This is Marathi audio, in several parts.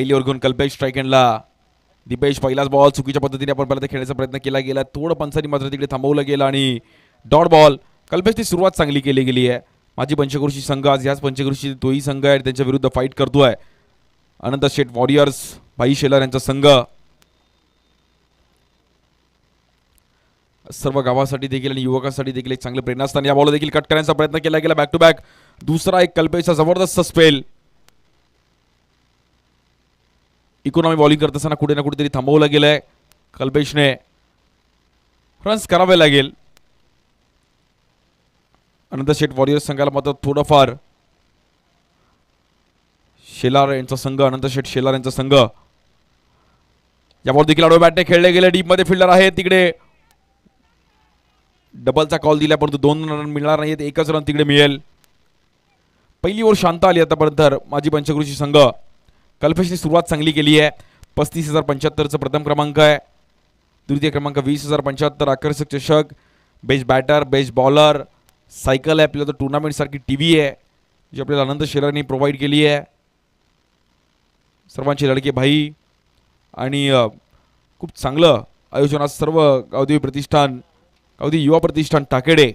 पहिली ओव्हर घेऊन कल्पेश स्ट्राईक एंडला. दीपेश पहिलाच बॉल चुकीच्या पद्धतीने आपण परत खेळण्याचा प्रयत्न केला गेला. थोडं पंचांनी मात्र तिकडे थांबवलं गेलं आणि डॉट बॉल. कल्पेशची सुरुवात चांगली केली गेली आहे. माझी पंचक्रोशी संघ आज याच पंचक्रोशी तोही संघ आहे त्यांच्या विरुद्ध फाईट करतोय. अनंत शेठ वॉरियर्स भाई शेलार यांचा संघ. सर्व गावासाठी देखील आणि युवकांसाठी देखील एक चांगले प्रेरणास्थान. या बॉल देखील कट करण्याचा प्रयत्न केला गेला. बॅक टू बॅक दुसरा एक कल्पेशचा जबरदस्त स्पेल. इकॉनॉमी बॉलिंग करत असताना कुठे ना कुठेतरी थांबवलं गेलंय. कल्पेशने रन्स करावे लागेल. अनंत शेठ वॉरियर्स संघाला मात्र थोडंफार शेलार यांचा संघ अनंत शेठ शेलार यांचा संघ. या बॉल देखील आडव्या बॅटने खेळले गेले. डीप मध्ये फिल्डर आहे तिकडे. डबलचा कॉल दिला परंतु 2 रन मिळणार नाहीत. एकच रन तिकडे मिळेल. पहिली ओव्हर शांत आली आतापर्यंत माझी पंचक्रोशी संघ. कल्पेशने सुरुवात चांगली केली आहे. 35,075चा प्रथम क्रमांक आहे. द्वितीय क्रमांक 20,075. आकर्षक चषक. Best batter best bowler cycle आहे आपल्याला. तर टुर्नामेंट सारखी टीव्ही आहे जी आपल्याला आनंद शेलारने प्रोव्हाइड केली आहे. सर्वांचे लडके भाई आणि खूप चांगलं आयोजन आज सर्व गावदेवी प्रतिष्ठान गावदेवी युवा प्रतिष्ठान टाकेडे.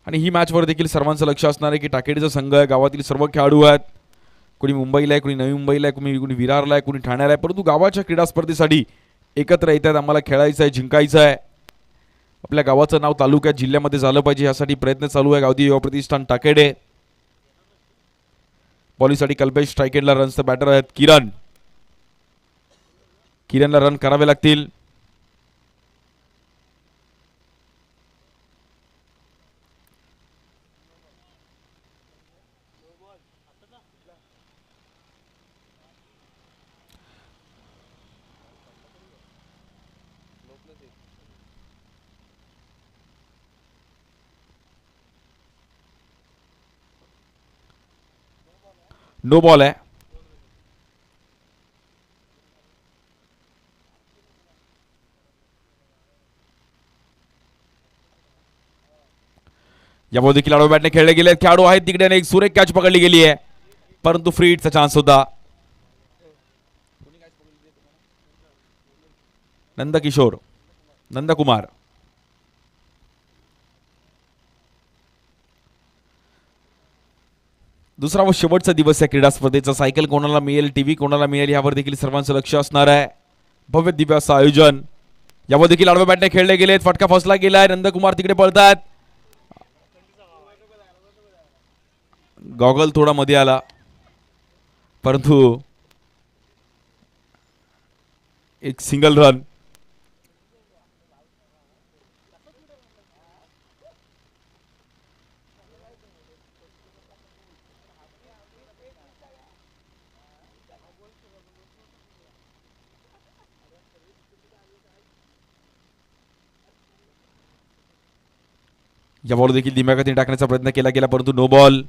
आणि ही मॅचवर देखील सर्वांचं लक्ष असणार आहे की टाकेडेचा संघ आहे. गावातील सर्व खेळाडू आहेत. कोणी मुंबईला आहे कोणी नवी मुंबईला आहे कोणी विरारला आहे कोणी ठाण्याला आहे. परंतु गावाच्या क्रीडा स्पर्धेसाठी एकत्र येतात. आम्हाला खेळायचं आहे जिंकायचं आहे. आपल्या गावाचं नाव तालुक्यात जिल्ह्यामध्ये झालं पाहिजे यासाठी प्रयत्न चालू आहे. गावदेवी युवा प्रतिष्ठान टाकेडे. बॉलिंगसाठी कल्पेश स्ट्राईक एंडला. रन्सचं बॅटर आहेत किरण. किरणला रन करावे लागतील. नो बॉल आहे. या बॉल देखील आडव्या बॅटने खेळले गेले. खेळाडू आहेत तिकडे एक सुरेख कॅच पकडली गेली आहे परंतु फ्री हिटचा चान्स होता. नंदकिशोर नंदकुमार. दुसरा व शेवटचा दिवस आहे क्रीडा स्पर्धेचा. सायकल कोणाला मिळेल टीव्ही कोणाला मिळेल यावर देखील सर्वांचं लक्ष असणार आहे. भव्य दिव्य असं आयोजन. यावर देखील आडव्या बॅटने खेळले गेले. फटका फसला गेलाय. नंदकुमार तिकडे पळतात. गॉगल थोडा मध्ये आला परंतु एक सिंगल रन. या बॉल देखील धीम्या गतीने टाकण्याचा प्रयत्न केला गेला परंतु नो बॉल.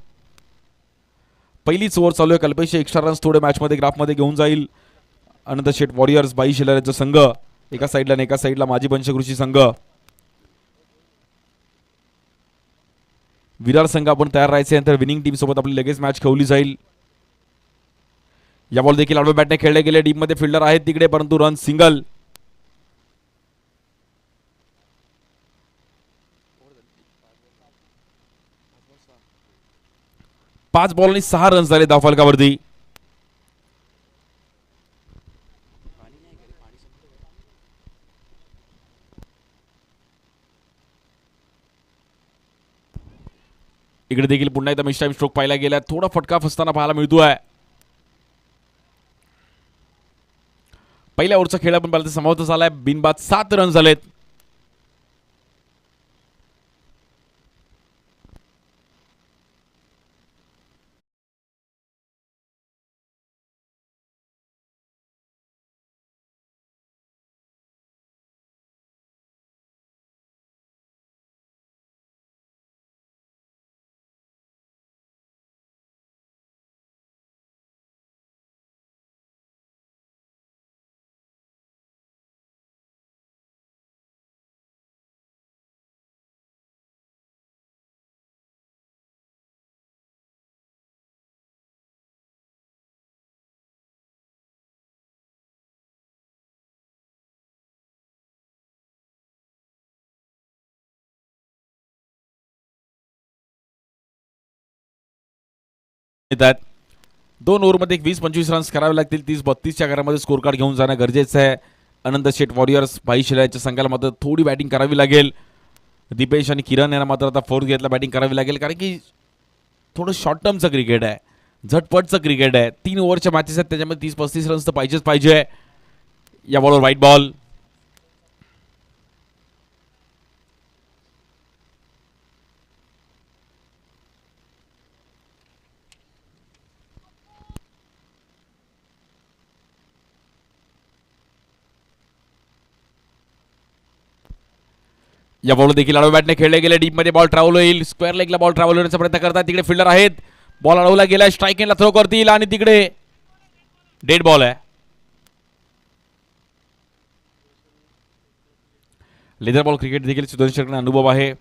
पहिलीच ओव्हर चालू आहे. कल्पेश एक्स्ट्रा रन्स थोडे मॅचमध्ये ग्राफमध्ये घेऊन जाईल. अनंत शेठ वॉरियर्स बाई शेलार यांचा संघ एका साईडला आणि एका साईडला माझी पंचकृषी संघ. विरार संघ आपण तयार राहायचे नंतर विनिंग टीम सोबत आपली लगेच मॅच खेळली जाईल. या बॉल देखील आडव्या बॅटने खेळले गेले. टीम मध्ये फिल्डर आहेत तिकडे परंतु रन सिंगल. पाच बॉल आणि 6 रन झाले धावफलकावरती. इकडे देखील पुन्हा एकदा मिस टाइम स्ट्रोक पाहिला गेला. थोडा फटका फसताना पाहायला मिळतोय. पहिल्या ओव्हरचा खेळ आपण पाहिला समाप्त झालाय. बिनबाद 7 रन झालेत. येतात. 2 ओव्हरमध्ये 20-25 रन्स करावे लागतील. 30-32च्या घरामध्ये स्कोर कार्ड घेऊन जाणं गरजेचं आहे. अनंत शेठ वॉरियर्स भाई शिलाच्या संघाला मात्र थोडी बॅटिंग करावी लागेल. दीपेश आणि किरण यांना मात्र आता फोर्थ घेतला बॅटिंग करावी लागेल, कारण की थोडं शॉर्ट टर्मचं क्रिकेट आहे, झटपटचं क्रिकेट आहे. 3 ओव्हरच्या मॅचेस आहेत, त्याच्यामध्ये 30-35 रन्स तर पाहिजेच पाहिजे. या बॉलवर व्हाईट बॉल. या बॉल देखील आडव्या बॅटने खेळले गेले. डीप मध्ये बॉल ट्रॅव्हल होईल. स्क्वेअर लेगला बॉल ट्रॅव्हल होण्याचा प्रयत्न करतात. तिकडे फिल्डर आहेत. बॉल अडवला गेला. स्ट्राईक एंडला थ्रो करतील आणि तिकडे डेड बॉल आहे. लेदर बॉल क्रिकेट देखील सुदर्शनकडे अनुभव आहे.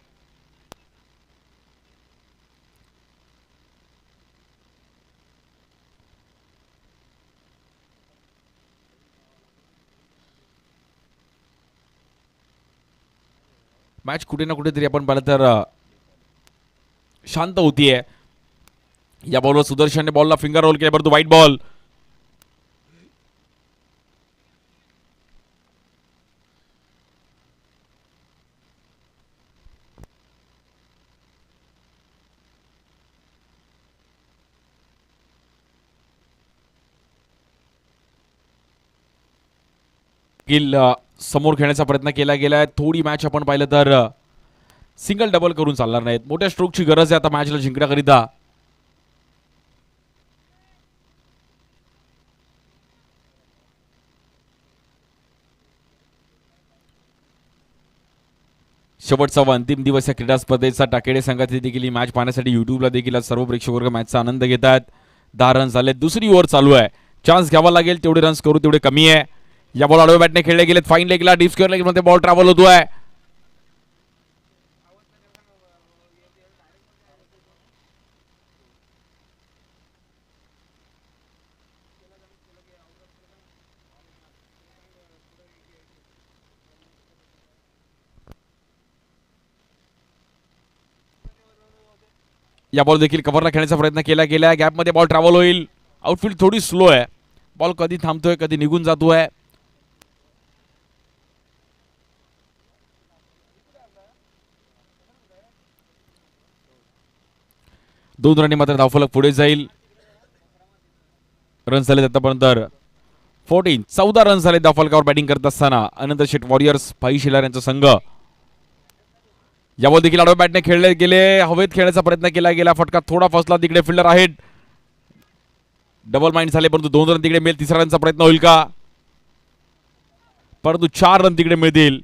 मॅच कुठे ना कुठेतरी आपण पाहिलं तर शांत होतीये. या बॉलवर सुदर्शनने बॉलला फिंगर रोल केला, परंतु व्हाईट बॉल. समोर खेळण्याचा प्रयत्न केला गेलाय. थोडी मॅच आपण पाहिलं तर सिंगल डबल करून चालणार नाहीत. मोठ्या स्ट्रोकची गरज आहे आता मॅचला जिंकण्याकरिता. शेवटचा व अंतिम दिवस या क्रीडा स्पर्धेचा. टाकेडे संघातील देखील ही मॅच पाहण्यासाठी युट्यूबला देखील आज सर्व प्रेक्षक वर्ग मॅचचा आनंद घेतात. 10 रन झाले. दुसरी ओव्हर चालू आहे. चान्स घ्यावा लागेल. तेवढे रन्स करू तेवढे कमी आहे. या बॉल आडव्या बॅटने खेळले गेलेत. फाईन लेगला डीप स्क्वेअर लेग मध्ये बॉल ट्रॅव्हल होतोय. या बॉल देखील कव्हरला खेळण्याचा प्रयत्न केला गेला. गॅपमध्ये बॉल ट्रॅव्हल होईल. आउटफील्ड थोडी स्लो आहे. बॉल कधी थांबतोय कधी निघून जातोय. दोन रनी मात्र धावफलक पुढे जाईल. रन झाले आतापर्यंत 14 रन झाले धावफलकावर बॅटिंग करत असताना अनंत शेठ वॉरियर्स भाई शिलार यांचा संघ. या बॉल देखील आडव्या बॅटने खेळले गेले. हवेत खेळण्याचा प्रयत्न केला गेला. फटका थोडा फसला. तिकडे फिल्डर आहेत. डबल माइंड झाले, परंतु 2 रन तिकडे मिळेल. 3रा रनचा प्रयत्न होईल का? परंतु 4 रन तिकडे मिळतील.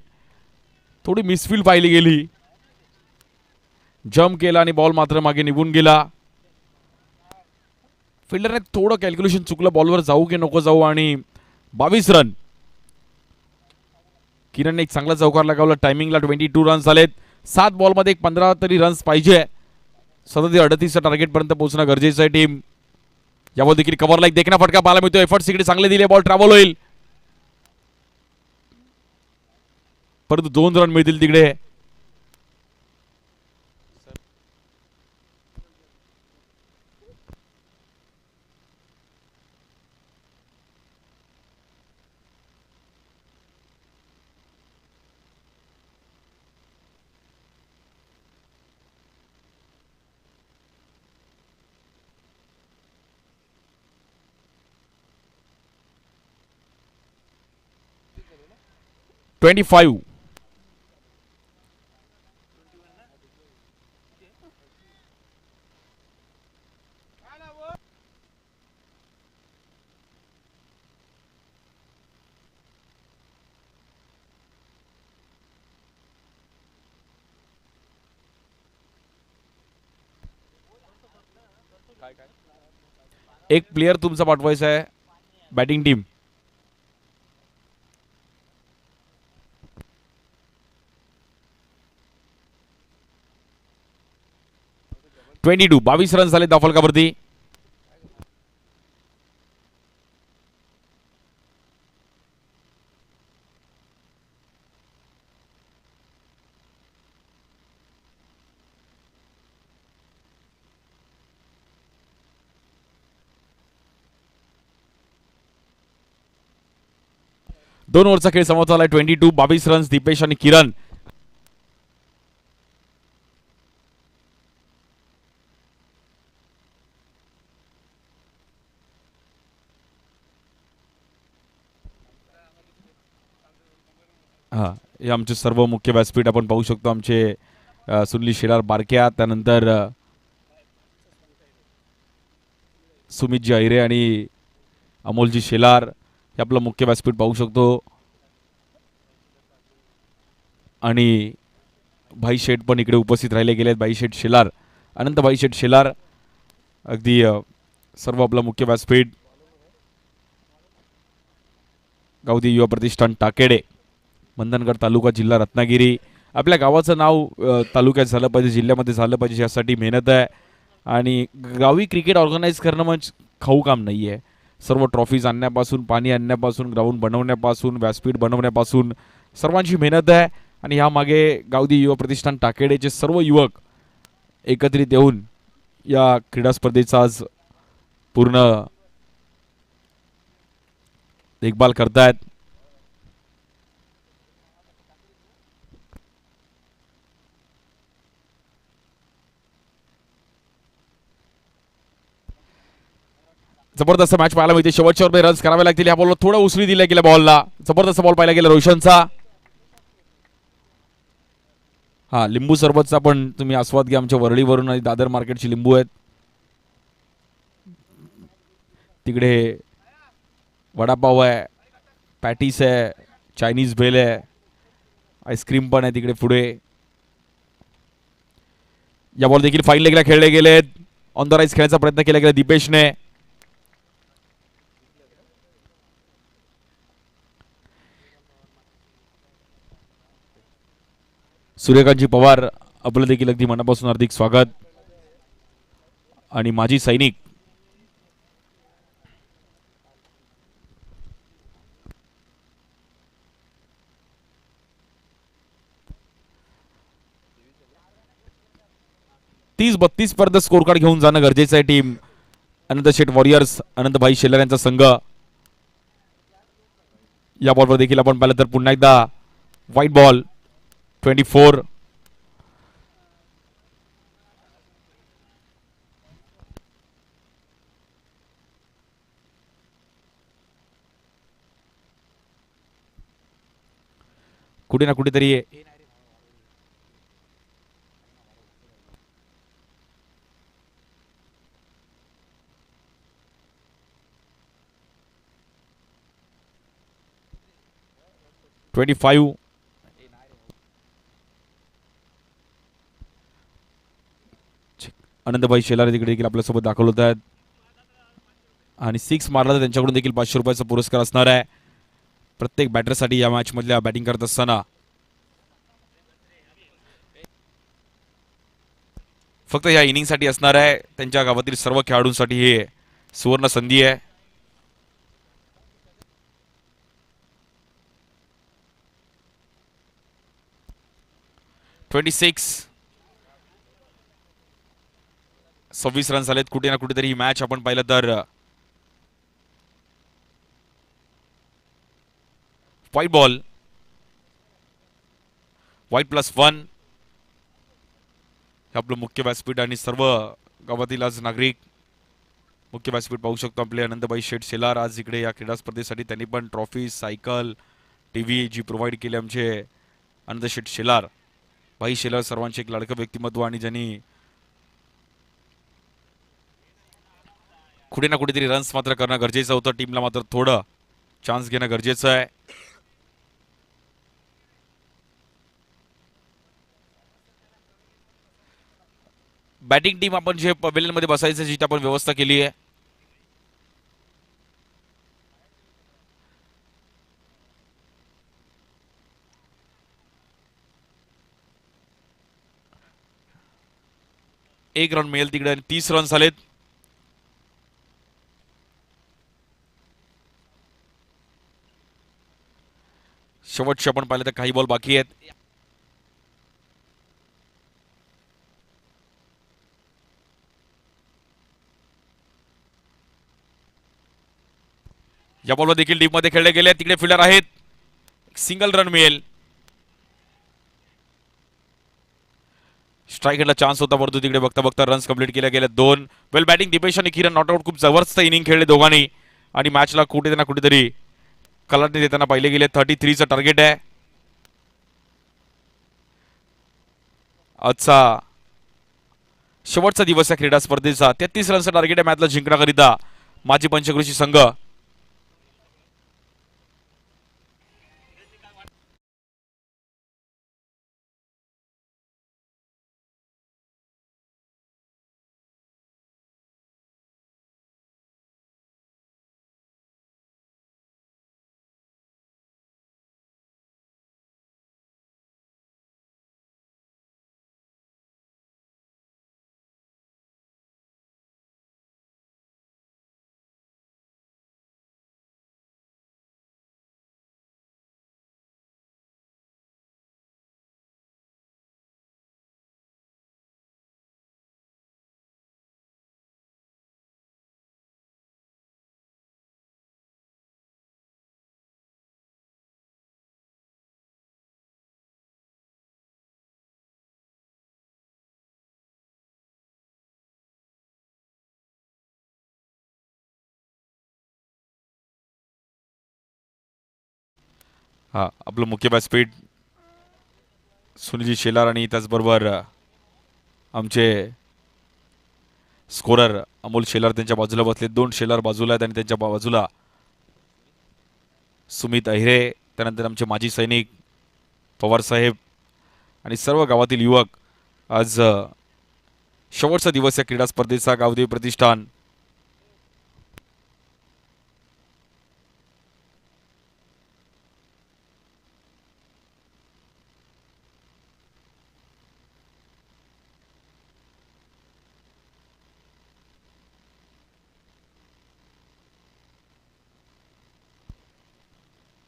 थोडी मिसफील्ड पाहिली गेली. जम्प केला आणि बॉल मात्र मागे निघून गेला. फिल्डरने थोडं कॅल्क्युलेशन चुकलं. बॉलवर जाऊ की नको जाऊ. आणि 22 रन. किरणने एक चांगला चौकार लगावला. टायमिंगला 22 रन झालेत. 7 बॉलमध्ये 15 तरी रन्स पाहिजे. सतत 38च्या टार्गेट पर्यंत पोहोचणं गरजेचं आहे टीम. यावर देखील कव्हरला एक देखना फटका पाहायला मिळतो. एफर्ट्स इकडे चांगले दिले. बॉल ट्रॅव्हल होईल, परंतु 2 रन मिळतील तिकडे. ट्वेंटी 25. एक प्लेयर तुमचा पाठवायचा आहे बॅटिंग टीम. 22 रन झाले धावफलकावरती. 2 ओव्हरचा खेळ समाप्त झालाय. 22 रन्स दीपेश आणि किरण. हा, हे आमचे सर्व मुख्य व्यासपीठ आपण पाहू शकतो. आमचे सुनील शेलार बारक्या, त्यानंतर सुमितजी अहिरे आणि अमोलजी शेलार हे आपलं मुख्य व्यासपीठ पाहू शकतो. आणि भाई शेठ पण इकडे उपस्थित राहिले गेलेत. भाई शेठ शेलार, अनंत भाई शेठ शेलार, अगदी सर्व आपलं मुख्य व्यासपीठ. गावदी युवा प्रतिष्ठान टाकेडे, मंधनगड तालुका, जिल्हा रत्नागिरी. आपल्या गावाचं नाव तालुक्यात झालं पाहिजे, जिल्ह्यामध्ये झालं पाहिजे, यासाठी मेहनत आहे. आणि गावी क्रिकेट ऑर्गनाईज करणं म्हणजे खाऊ काम नाही आहे. सर्व ट्रॉफीज आणण्यापासून, पाणी आणण्यापासून, ग्राउंड बनवण्यापासून, व्यासपीठ बनवण्यापासून सर्वांची मेहनत आहे. आणि ह्यामागे गावदी युवा प्रतिष्ठान टाकेडेचे सर्व युवक एकत्रित येऊन या क्रीडा स्पर्धेचा आज पूर्ण देखभाल करतायत. जबरदस्त मॅच पाहायला मिळते. शेवटच्या ओव्हरमध्ये रन्स करावे लागतील. या बॉलला थोडं उसळी दिल्या गेल्या बॉलला. जबरदस्त बॉल पाहायला गेला रोशनचा. हा, लिंबू सरबतचा पण तुम्ही आस्वाद घ्या. आमच्या वरळीवरून आणि दादर मार्केटची लिंबू आहेत. तिकडे वडापाव आहे, पॅटीस आहे, चायनीज भेल आहे, आईस्क्रीम पण आहे तिकडे पुढे. या बॉल देखील फाईन लेगला खेळले गेलेत. ऑन द राईज खेळण्याचा प्रयत्न केला गेला दीपेशने. सूर्यकांतजी पवार, आपलं देखील अगदी मनापासून हार्दिक स्वागत. आणि माजी सैनिक तीस 32 पर्यंत स्कोर कार्ड घेऊन जाणं गरजेचं आहे. टीम अनंत शेठ वॉरियर्स, अनंत भाई शेलार यांचा संघ. या बॉलवर देखील आपण पाहिलं तर पुन्हा एकदा व्हाईट बॉल. 24. कुठे ना कुठेतरी 25. आनंदभाई शेलार तिकडे देखील आपल्यासोबत दाखल होत आहेत. आणि 6 मारला तर त्यांच्याकडून देखील 500 रुपयाचा पुरस्कार असणार आहे प्रत्येक बॅटरसाठी या मॅच मधल्या बॅटिंग करत असताना. फक्त या इनिंगसाठी असणार आहे. त्यांच्या गावातील सर्व खेळाडूंसाठी हे सुवर्ण संधी आहे. ट्वेंटी 26 रन झालेत. कुठे ना कुठेतरी ही मॅच आपण पाहिलं तर व्हाईट बॉल, व्हाईट +1. हे आपलं मुख्य व्यासपीठ आणि सर्व गावातील आज नागरिक मुख्य व्यासपीठ पाहू शकतो. आपले आनंदभाई शेठ शेलार आज इकडे या क्रीडा स्पर्धेसाठी त्यांनी पण ट्रॉफी, सायकल, टीव्ही जी प्रोव्हाइड केली आमचे आनंद शेठ शेलार. भाई शेलार सर्वांचे एक लाडकं व्यक्तिमत्व आणि ज्यांनी कुठे ना कुठेतरी रन्स मात्र करणं गरजेचं होतं. टीमला मात्र थोडं चान्स घेणं गरजेचं आहे. बॅटिंग टीम आपण जे पवेलियन मध्ये बसायचं जिथे आपण व्यवस्था केली आहे. एक रन मिळेल तिकडे आणि 30 रन झालेत. शेवटचे आपण पाहिलं तर काही बॉल बाकी आहेत. या बॉलवर देखील टीम मध्ये खेळले गेले. तिकडे फिल्डर आहेत. सिंगल रन मिळेल. स्ट्राईक हँडला चान्स होता परंतु तिकडे बघता बघता रन्स कंप्लीट केल्या गेल्या 2. वेल बॅटिंग दीपेश आणि किरण नॉट आउट. खूप जबरदस्त इनिंग खेळले दोघांनी आणि मॅचला कुठे ना कुठेतरी कलाटणी देताना पाहिले गेले. 33चं टार्गेट आहे आजचा शेवटचा दिवस या क्रीडा स्पर्धेचा. 33 रनचा टार्गेट आहे मॅचला जिंकण्याकरिता माजी पंचक्रोशी संघ. हा आपलं मुख्य बॅट्सपीड सुनीलजी शेलार आणि त्याचबरोबर आमचे स्कोरर अमोल शेलार त्यांच्या बाजूला बसले. 2 शेलार बाजूला आहेत आणि त्यांच्या बाजूला सुमित अहिरे, त्यानंतर आमचे माजी सैनिक पवार साहेब आणि सर्व गावातील युवक. आज शेवटचा दिवस या क्रीडा स्पर्धेचा. गावदेवी प्रतिष्ठान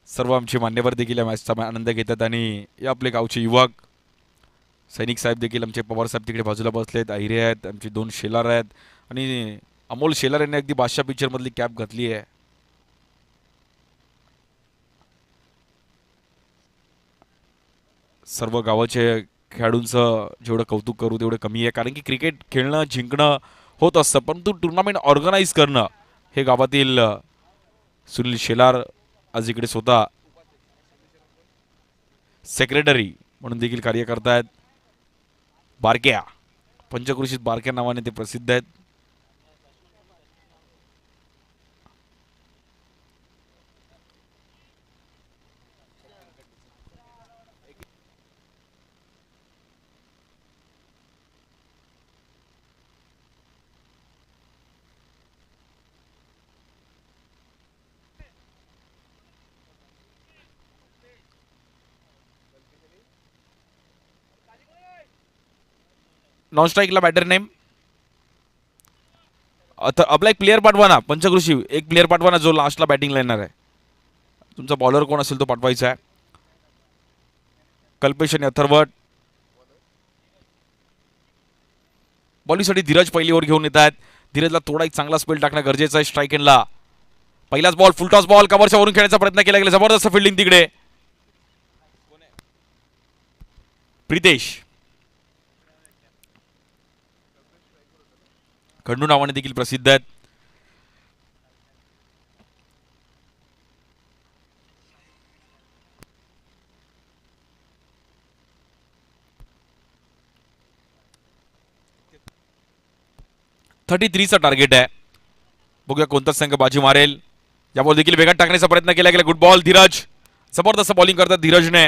सर्व आमचे मान्यवर देखील या मॅचचा आनंद घेतात आणि हे आपले गावचे युवक सैनिक साहेब देखील आमचे पवार साहेब तिकडे बाजूला बसलेत. अहिरे आहेत, आमचे 2 शेलार आहेत आणि अमोल शेलार यांनी अगदी बादशाह पिक्चर मधली कॅप घातली आहे. सर्व गावाचे खेळाडूंचं जेवढं कौतुक करू तेवढं कमी आहे, कारण की क्रिकेट खेळणं जिंकणं होत असतं परंतु टुर्नामेंट ऑर्गनाईज करणं हे गावातील सुनील शेलार आज इकडे स्वतः सेक्रेटरी म्हणून देखील कार्य करतायत. बारक्या पंचक्रोशीत बारक्या नावाने ते प्रसिद्ध आहेत. नॉन स्ट्राईकला बॅटर नेम आपला एक प्लेअर पाठवा ना. पंचक्रोशी एक प्लेअर पाठवा ना जो लास्टला बॅटिंगला येणार आहे. तुमचा बॉलर कोण असेल तो पाठवायचा आहे. कल्पेश आणि अथर्वट. बॉलिंगसाठी धीरज पहिली ओव्हर घेऊन येत आहेत. धीरजला थोडा एक चांगला स्पेल टाकणं गरजेचं आहे. स्ट्राईक एंडला पहिलाच बॉल फुलटॉस बॉल कव्हरच्या वरून खेळण्याचा प्रयत्न केला गेला. जबरदस्त फिल्डिंग तिकडे. प्रितेश खंडू नावाने देखील प्रसिद्ध आहेत. चा टार्गेट आहे. बघूया कोणता संघ बाजी मारेल. या बॉल देखील वेगात टाकण्याचा प्रयत्न केला गेला. Good ball Dheeraj. जबरदस्त बॉलिंग करतात धीरजने.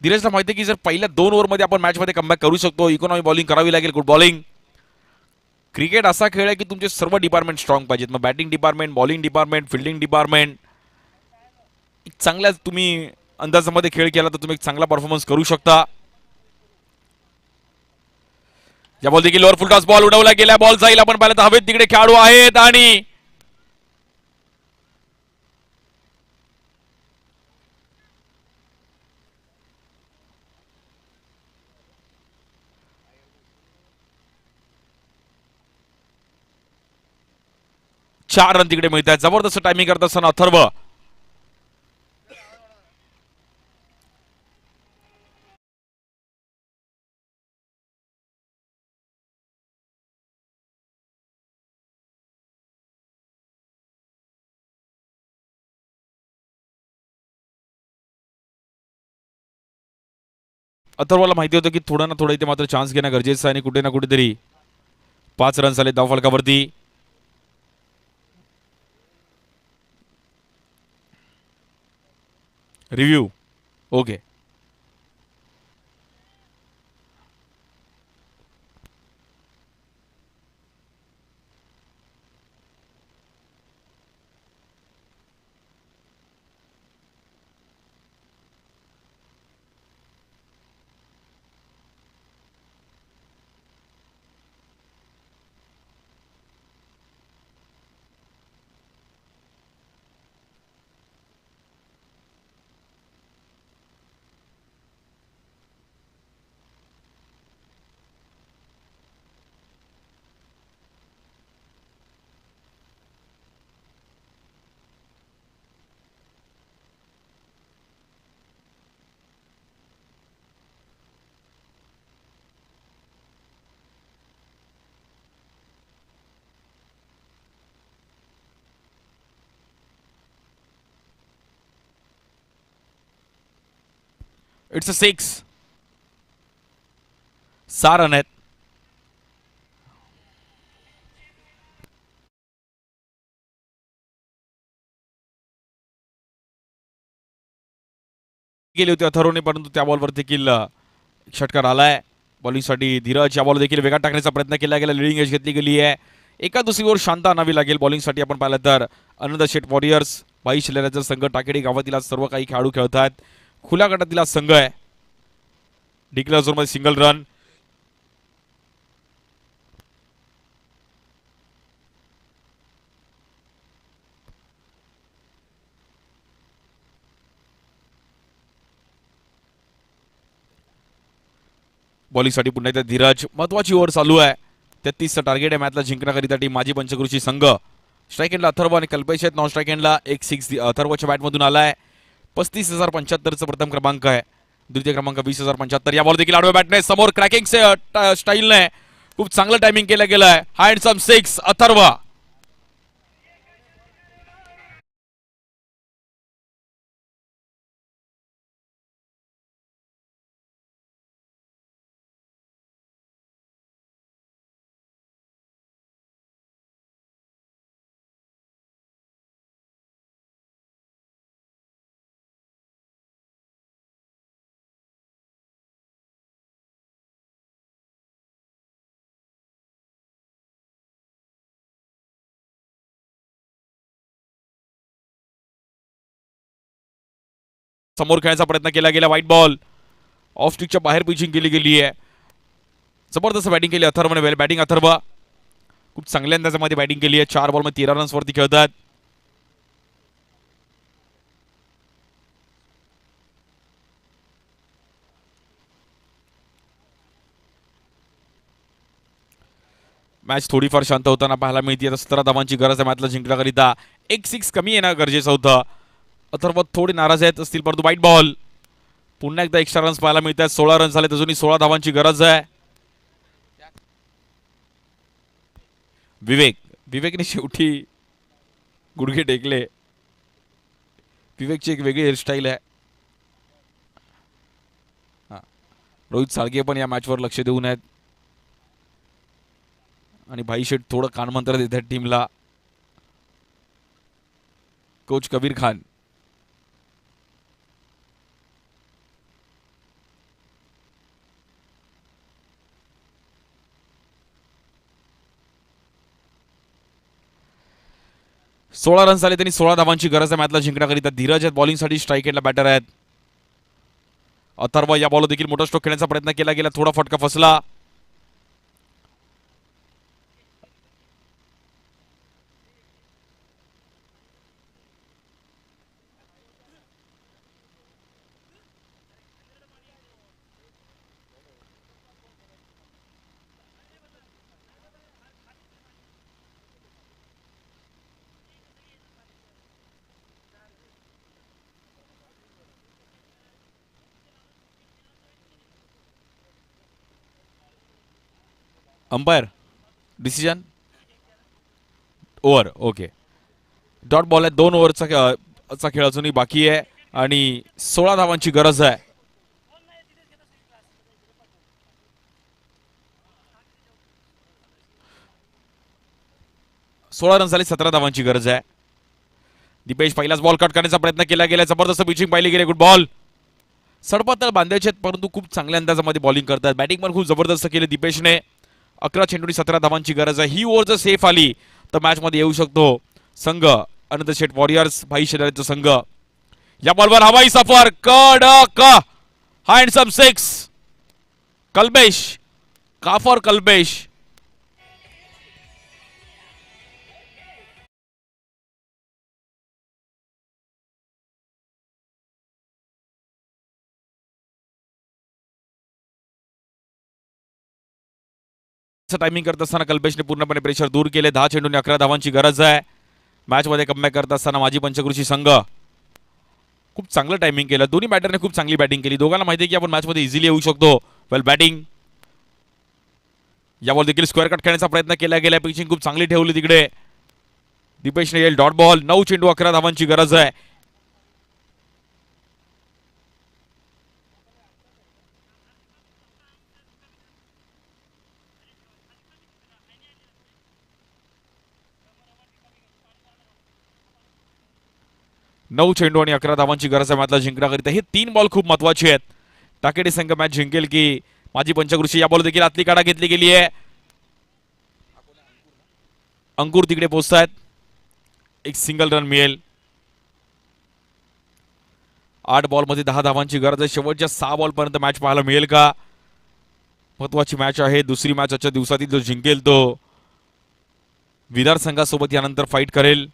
धीरजला माहिती आहे की जर पहिल्या 2 ओव्हरमध्ये आपण मॅचमध्ये कमबॅक करू शकतो. इकॉनॉमी बॉलिंग करावी लागेल. Good bowling. क्रिकेट असा खेळ आहे की तुमचे सर्व डिपार्टमेंट स्ट्रॉंग पाहिजेत. मग batting department, bowling department, fielding department. चांगल्या तुम्ही अंदाजामध्ये खेळ केला तर तुम्ही एक चांगला परफॉर्मन्स करू शकता. या बॉल देखील लोअर फुलटॉस बॉल उडवला गेला. बॉल जाईल आपण पाहिलं तर हवेत तिकडे खेळाडू आहेत आणि चार रन तिकडे मिळतात. जबरदस्त टायमिंग करत असताना अथर्व अथर्वला माहिती होतं की थोडं ना थोडं इथे मात्र चान्स घेणं गरजेचं आहे आणि कुठे ना कुठेतरी 5 रन्स आले धावफलकावरती. Review okay. It's a 6. 6 run आहेत. गेली होती अथर्वने परंतु त्या बॉलवर देखील षटकार आलाय. बॉलिंगसाठी धीरज. या बॉल देखील वेगात टाकण्याचा प्रयत्न केला गेला. लिडिंग एज घेतली गेली आहे. एका दुसरीवर शांत आणावी लागेल बॉलिंगसाठी. आपण पाहिलं तर अनंत शेठ वॉरियर्स बाई शिलेराचा संघ टाकेडी गावातील आज सर्व काही खेळाडू खेळतात. खुल्या गटातील आज संघ आहे. डिक्लेअर झोनमध्ये सिंगल रन. बॉलिंगसाठी पुन्हा एकदा धीरज. महत्वाची ओव्हर चालू आहे. 33चं टार्गेट आहे मॅचला जिंकण्याकरिता टीम माजी पंचकृषी संघ. स्ट्राईक एंडला अथर्व आणि कल्पेश आहेत. नॉन स्ट्राईक एंडला एक 6 अथर्वच्या बॅटमधून आलाय. 35,075चं प्रथम क्रमांक आहे. द्वितीय क्रमांक 20,075. या बॉल देखील आडव्या बॅटने समोर क्रॅकिंग स्टाईलने खूप चांगलं टायमिंग केलं गेलं आहे. हँडसम 6 अथर्व. समोर खेळण्याचा प्रयत्न केला गेला. व्हाईट बॉल ऑफ स्टिकच्या बाहेर पिचिंग केली गेली आहे. जबरदस्त बॅटिंग केली अथर्वने. बॅटिंग अथर्व खूप चांगल्या अंदाजामध्ये बॅटिंग केली आहे. 4 बॉलमध्ये 13 रन्स वरती खेळतात. मॅच थोडीफार शांत होताना पाहायला मिळते. 17 धावांची गरज आहे मॅचला जिंकण्याकरिता. एक 6 कमी येणं गरजेचं होतं. अथर्व थोडे नाराज आहेत असतील परंतु व्हाईट बॉल. पुन्हा एकदा एक्स्ट्रा रन्स पाहायला मिळतात. 16 रन्स झाले. अजूनही 16 धावांची गरज आहे. विवेकने शेवटी गुडघे टेकले. विवेकची एक वेगळी हेअरस्टाईल आहे. रोहित साळगे पण या मॅचवर लक्ष देऊन आहेत आणि भाई शेठ थोडं कानमंत्र देत आहेत टीमला. कोच कबीर खान. सोळा रन्स झाले. त्यांनी 16 धावांची गरज आहे मॅचला जिंकण्याकरिता. धीरज आहेत बॉलिंगसाठी. स्ट्राईक एंडला बॅटर आहेत. अथर्व. या बॉल देखील मोठा स्ट्रोक खेळण्याचा प्रयत्न केला गेला. थोडा फटका फसला. Umpire decision over. Okay. Dot ball आहे. 2 ओव्हरचा खेळ अजूनही बाकी आहे आणि 16 धावांची गरज आहे. 16 रन झाले, 17 धावांची गरज आहे. दीपेश पहिलाच बॉल कट करण्याचा प्रयत्न केला गेला, जबरदस्त पिचिंग पाहिली गेली, गुड बॉल. सडपातळ बांधायचे आहेत परंतु खूप चांगल्या अंदाजामध्ये बॉलिंग करतात. बॅटिंग पण खूप जबरदस्त केली दीपेशने. 11 चेंडूंनी 17 धावांची गरज आहे. ही ओव्हर जर सेफ आली तर मॅच मध्ये येऊ शकतो संघ अनंत शेठ वॉरियर्स भाई शेलारचा संघ. या बॉलवर हवाई सफर, कडक हँडसम 6. कल्पेश, काफर कल्पेश. टायमिंग करत असताना कल्पेशने पूर्णपणे प्रेशर दूर केले. 10 चेंडूंनी 11 धावांची गरज आहे. मॅच मध्ये कमबॅक करत असताना माजी पंचकृषी संघ खूप चांगलं टायमिंग केलं. दोन्ही बॅटरने खूप चांगली बॅटिंग केली. दोघांना माहिती आहे की आपण मॅच मध्ये इझिली येऊ शकतो. वेल बॅटिंग. यावर देखील स्क्वेअर कट खेळण्याचा प्रयत्न केला गेला. पिचिंग खूप चांगली ठेवली तिकडे. दीपेशने येईल डॉट बॉल. 9 चेंडू 11 धावांची गरज आहे. नऊ चेंडू आणि 11 धावांची गरज आहे मॅचला जिंकण्याकरिता. हे 3 बॉल खूप महत्वाचे आहेत. टाकेडे संघ मॅच जिंकेल की माजी पंचकृषी. या बॉल देखील आतली काढा घेतली गेली आहे. अंकुर तिकडे पोहोचतायत. एक सिंगल रन मिळेल. 8 बॉल मध्ये 10 धावांची गरज आहे. शेवटच्या 6 बॉल पर्यंत मॅच पाहायला मिळेल का? महत्वाची मॅच आहे. दुसरी मॅच आजच्या दिवसातील जो जिंकेल तो विरार संघासोबत यानंतर फाईट करेल.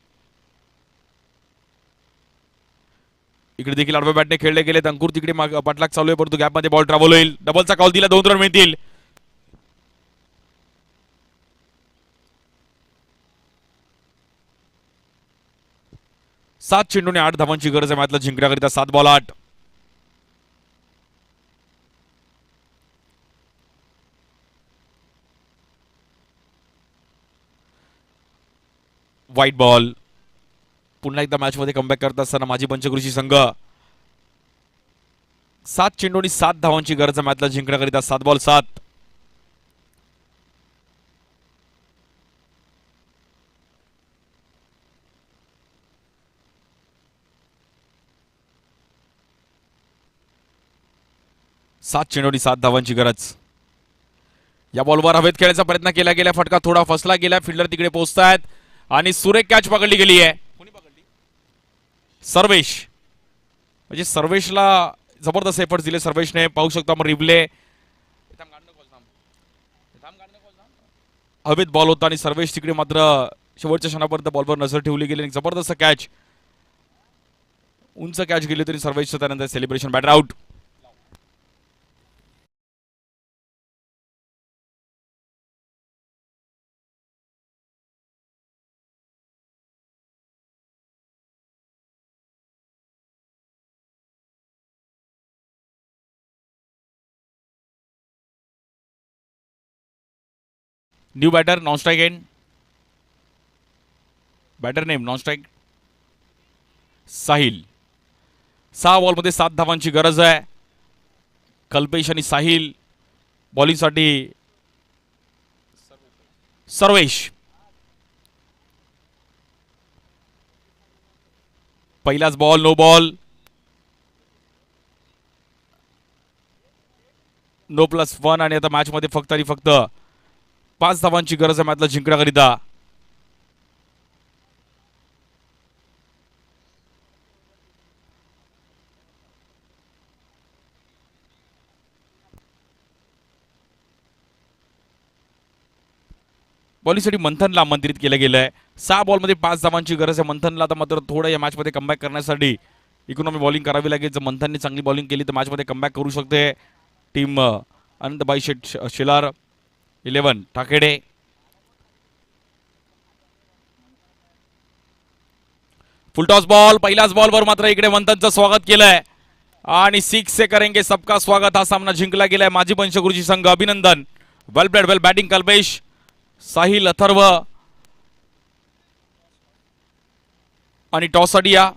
इकडे देखील आडव्या बॅटने खेळले गेले. अंकुर तिकडे पाठलाग चालू आहे परंतु गॅप मध्ये बॉल ट्रॅव्हल होईल. डबलचा कॉल दिला, 2 रन मिळतील. सात चेंडूने 8 धावांची गरज आहे मॅचला जिंकण्याकरिता. 7 बॉल 8. White ball. पुन्हा एकदा मॅच मध्ये कमबॅक करत असताना माजी पंचकृषी संघ. 7 चेंडूंनी 7 धावांची गरज आहे मॅचला जिंकण्याकरिता. 7 बॉल 7. सात चेंडूंनी 7 धावांची गरज. या बॉलवर हवेत खेळण्याचा प्रयत्न केला गेला. फटका थोडा फसला गेला. फिल्डर तिकडे पोहोचतायत आणि सुरेख कॅच पकडली गेली आहे. सर्वेश, म्हणजे सर्वेशला जबरदस्त एफर्ट्स दिले सर्वेशने. पाहू शकतो आपण रिप्ले. हवेत बॉल होता आणि सर्वेश तिकडे मात्र शेवटच्या क्षणापर्यंत बॉलवर नजर ठेवली गेली. जबरदस्त कॅच, उंच कॅच गेली तरी सर्वेशचं त्यानंतर celebration. Batter out. New batter, non strike end. Batter name non strike Sahil. 6 बॉलमध्ये 7 धावांची गरज आहे. कल्पेश आणि साहिल बॉलिंगसाठी. सर्वेश पहिलाच बॉल, नो बॉल. नो +1 आणि आता मॅच मध्ये फक्त आणि फक्त 5 धावांची गरज आहे मॅचला जिंकण्याकरिता. बॉलिंगसाठी मंथनला आमंत्रित केलं गेलं आहे. 6 बॉलमध्ये 5 धावांची गरज आहे मंथनला. आता मात्र थोडं या मॅचमध्ये कमबॅक करण्यासाठी इकॉनॉमी बॉलिंग करावी लागेल. जर मंथनने चांगली बॉलिंग केली तर मॅचमध्ये कमबॅक करू शकते team Anantbai Shelar. 11 Thakede. Full toss ball. पहिल्याच बॉलवर मात्र इकडे मंथनचं स्वागत केलंय आणि 6 से करेंगे सबका स्वागत. हा सामना जिंकला गेलाय माजी पंचकृषी संघ. अभिनंदन. वेल प्लेड, वेल बॅटिंग कल्पेश, साहिल, अथर्व आणि टॉस अडिया.